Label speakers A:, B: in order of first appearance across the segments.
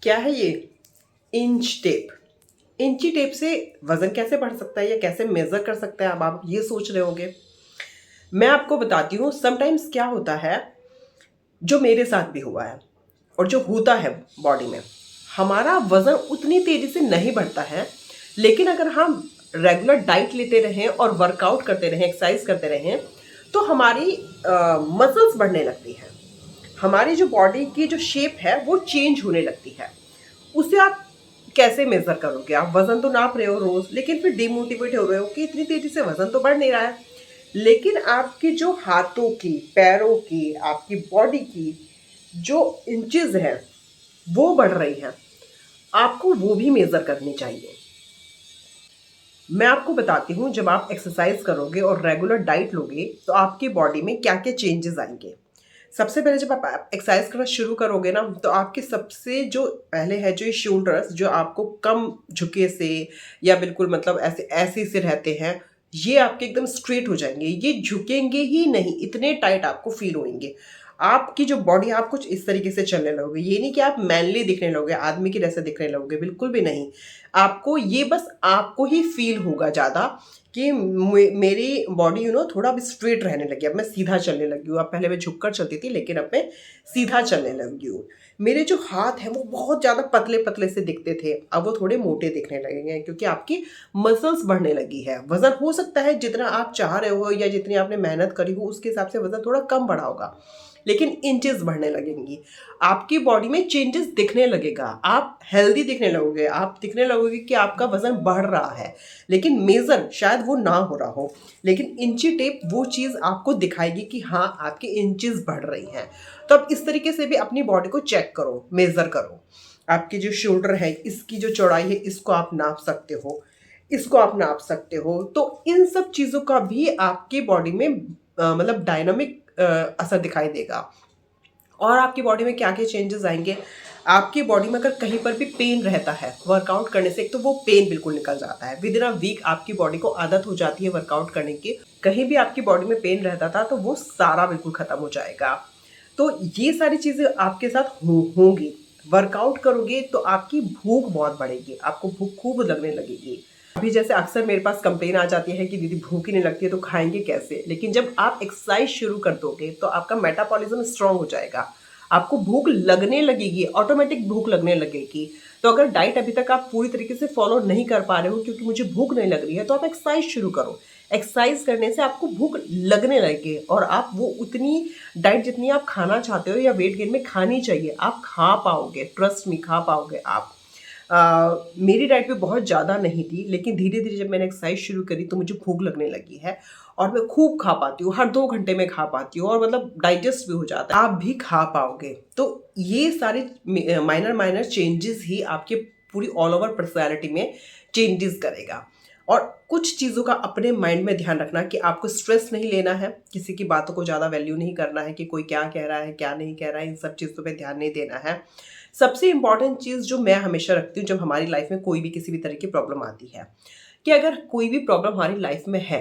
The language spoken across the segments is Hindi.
A: क्या है ये? Inch tape. इंची टेप से वजन कैसे बढ़ सकता है या कैसे मेजर कर सकते हैं, अब आप ये सोच रहे होंगे। मैं आपको बताती हूँ समटाइम्स क्या होता है, जो मेरे साथ भी हुआ है और जो होता है बॉडी में। हमारा वजन उतनी तेजी से नहीं बढ़ता है, लेकिन अगर हम रेगुलर डाइट लेते रहें और वर्कआउट करते रहें, एक्सरसाइज करते रहें, तो हमारी मसल्स बढ़ने लगती हैं। हमारी जो बॉडी की जो शेप है वो चेंज होने लगती है। उसे आप कैसे मेजर करोगे? आप वजन तो नाप रहे हो रोज, लेकिन फिर डिमोटिवेट हो रहे हो कि इतनी तेजी से वजन तो बढ़ नहीं रहा है। लेकिन आपकी जो हाथों की, पैरों की, आपकी बॉडी की जो इंचेस हैं वो बढ़ रही हैं। आपको वो भी मेजर करनी चाहिए। मैं आपको बताती हूँ, जब आप एक्सरसाइज करोगे और रेगुलर डाइट लोगे तो आपकी बॉडी में क्या क्या चेंजेस आएंगे। सबसे पहले जब आप एक्सरसाइज करना शुरू करोगे ना, तो आपके सबसे जो पहले है जो ये शोल्डर्स, जो आपको कम झुके से या बिल्कुल मतलब ऐसे ऐसे से रहते हैं, ये आपके एकदम स्ट्रेट हो जाएंगे। ये झुकेंगे ही नहीं, इतने टाइट आपको फील होंगे। आपकी जो बॉडी, आप कुछ इस तरीके से चलने लगोगे। ये नहीं कि आप मैनली दिखने लगोगे, आदमी की जैसे दिखने लगोगे, बिल्कुल भी नहीं। आपको ये बस आपको ही फील होगा ज़्यादा कि मेरी बॉडी थोड़ा अब स्ट्रेट रहने लगी, अब मैं सीधा चलने लगी हूँ। अब पहले मैं झुककर चलती थी, लेकिन अब मैं सीधा चलने लगी हूँ। मेरे जो हाथ हैं वो बहुत ज़्यादा पतले पतले से दिखते थे, अब वो थोड़े मोटे दिखने लगेंगे, क्योंकि आपकी मसल्स बढ़ने लगी है। वजन हो सकता है जितना आप चाह रहे हो या जितनी आपने मेहनत करी हो उसके हिसाब से वजन थोड़ा कम बढ़ा होगा, लेकिन इंचेस बढ़ने लगेंगी। आपकी बॉडी में चेंजेस दिखने लगेगा, आप हेल्दी दिखने लगोगे, आप दिखने लगोगे कि आपका वजन बढ़ रहा है, लेकिन मेजर शायद वो ना हो रहा हो। लेकिन इंची टेप वो चीज़ आपको दिखाएगी कि हाँ, आपकी इंचेस बढ़ रही हैं। तो अब इस तरीके से भी अपनी बॉडी को चेक करो, मेजर करो। आपकी जो शोल्डर है, इसकी जो चौड़ाई है, इसको आप नाप सकते हो, इसको आप नाप सकते हो। तो इन सब चीज़ों का भी आपकी बॉडी में मतलब डायनामिक असर दिखाई देगा। और आपकी बॉडी में क्या क्या चेंजेस आएंगे। आपकी बॉडी में अगर कहीं पर भी पेन रहता है वर्कआउट करने से, एक तो वो पेन बिल्कुल निकल जाता है। विद इन अ वीक आपकी बॉडी को आदत हो जाती है वर्कआउट करने की। कहीं भी आपकी बॉडी में पेन रहता था तो वो सारा बिल्कुल खत्म हो जाएगा। तो ये सारी चीज़ें आपके साथ होंगी। वर्कआउट करोगे तो आपकी भूख बहुत बढ़ेगी, आपको भूख खूब लगने लगेगी। अभी जैसे अक्सर मेरे पास कंप्लेन आ जाती है कि दीदी भूख ही नहीं लगती है तो खाएंगे कैसे। लेकिन जब आप एक्सरसाइज शुरू कर दोगे तो आपका मेटाबॉलिज्म स्ट्रांग हो जाएगा, आपको भूख लगने लगेगी, ऑटोमेटिक भूख लगने लगेगी। तो अगर डाइट अभी तक आप पूरी तरीके से फॉलो नहीं कर पा रहे हो क्योंकि मुझे भूख नहीं लग रही है, तो आप एक्सरसाइज शुरू करो। एक्सरसाइज करने से आपको भूख लगने लगे और आप वो उतनी डाइट जितनी आप खाना चाहते हो या वेट गेन में खानी चाहिए, आप खा पाओगे। ट्रस्ट मी, खा पाओगे आप। मेरी डाइट में बहुत ज़्यादा नहीं थी, लेकिन धीरे धीरे जब मैंने एक्सरसाइज शुरू करी तो मुझे भूख लगने लगी है और मैं खूब खा पाती हूँ, हर 2 घंटे में खा पाती हूँ, और मतलब डाइजेस्ट भी हो जाता है। आप भी खा पाओगे। तो ये सारे माइनर माइनर चेंजेस ही आपके पूरी ऑल ओवर पर्सनैलिटी में चेंजेस करेगा। और कुछ चीज़ों का अपने माइंड में ध्यान रखना कि आपको स्ट्रेस नहीं लेना है, किसी की बातों को ज़्यादा वैल्यू नहीं करना है कि कोई क्या कह रहा है क्या नहीं कह रहा है, इन सब चीज़ों पे ध्यान नहीं देना है। सबसे इंपॉर्टेंट चीज़ जो मैं हमेशा रखती हूँ जब हमारी लाइफ में कोई भी किसी भी तरह की प्रॉब्लम आती है, कि अगर कोई भी प्रॉब्लम हमारी लाइफ में है,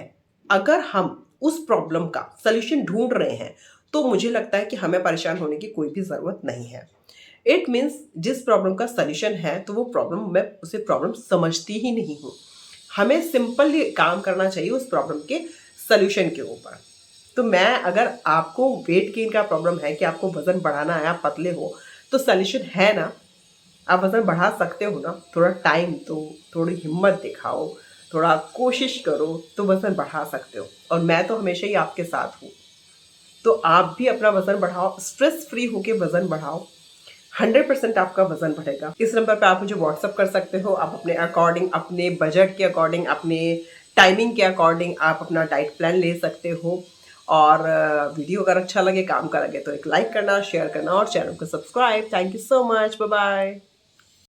A: अगर हम उस प्रॉब्लम का सल्यूशन ढूंढ रहे हैं, तो मुझे लगता है कि हमें परेशान होने की कोई भी ज़रूरत नहीं है। इट मीन्स जिस प्रॉब्लम का सल्यूशन है तो वो प्रॉब्लम, मैं उसे प्रॉब्लम समझती ही नहीं हूँ। हमें सिंपली काम करना चाहिए उस प्रॉब्लम के सल्यूशन के ऊपर। तो मैं, अगर आपको वेट गेन का प्रॉब्लम है कि आपको वजन बढ़ाना है, आप पतले हो, तो सल्यूशन है ना, आप वजन बढ़ा सकते हो ना। थोड़ा टाइम दो, थोड़ी हिम्मत दिखाओ, थोड़ा कोशिश करो तो वजन बढ़ा सकते हो। और मैं तो हमेशा ही आपके साथ हूँ। तो आप भी अपना वजन बढ़ाओ, स्ट्रेस फ्री होके वजन बढ़ाओ। 100% आपका वजन बढ़ेगा। इस नंबर पे आप मुझे व्हाट्सअप कर सकते हो। आप अपने अकॉर्डिंग, अपने बजट के अकॉर्डिंग, अपने टाइमिंग के अकॉर्डिंग आप अपना डाइट प्लान ले सकते हो। और वीडियो अगर अच्छा लगे, काम का लगे, तो एक लाइक करना, शेयर करना और चैनल को subscribe. Thank you so much. Bye bye.